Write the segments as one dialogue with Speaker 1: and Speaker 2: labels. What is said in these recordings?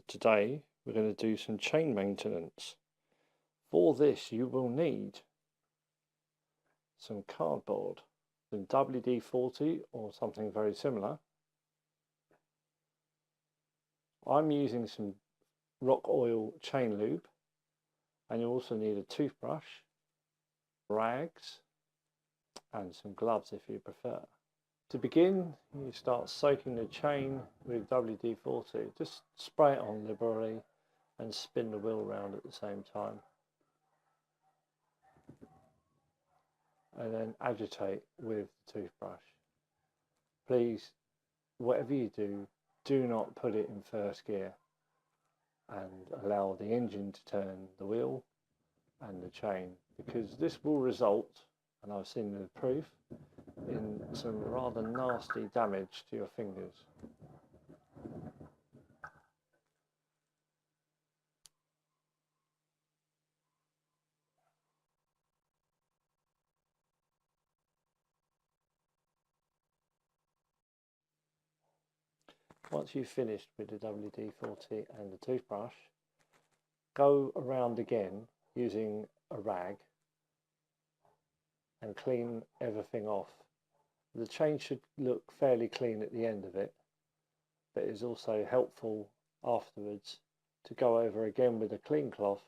Speaker 1: Today we're going to do some chain maintenance. For this you will need some cardboard, some WD-40 or something very similar. I'm using some rock oil chain lube, and you also need a toothbrush, rags and some gloves if you prefer. To begin, you start soaking the chain with WD-40. Just spray it on liberally and spin the wheel around at the same time. And then agitate with the toothbrush. Please, whatever you do, do not put it in first gear and allow the engine to turn the wheel and the chain, because this will result, and I've seen the proof, in some rather nasty damage to your fingers. Once you've finished with the WD-40 and the toothbrush, go around again using a rag and clean everything off. The chain should look fairly clean at the end of it, but it is also helpful afterwards to go over again with a clean cloth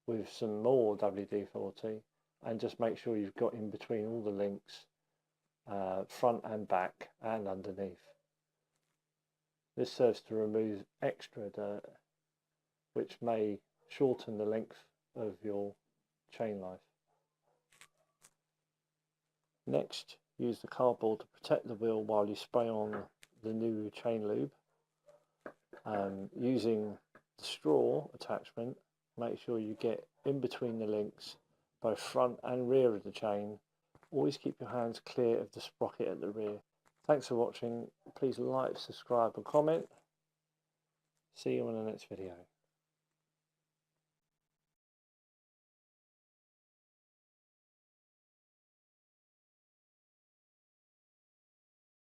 Speaker 1: with some more WD-40 and just make sure you've got in between all the links, front and back and underneath. This serves to remove extra dirt, which may shorten the length of your chain life. Next, use the cardboard to protect the wheel while you spray on the new chain lube. Using the straw attachment, make sure you get in between the links, both front and rear of the chain. Always keep your hands clear of the sprocket at the rear. Thanks for watching. Please like, subscribe and comment. See you in the next video.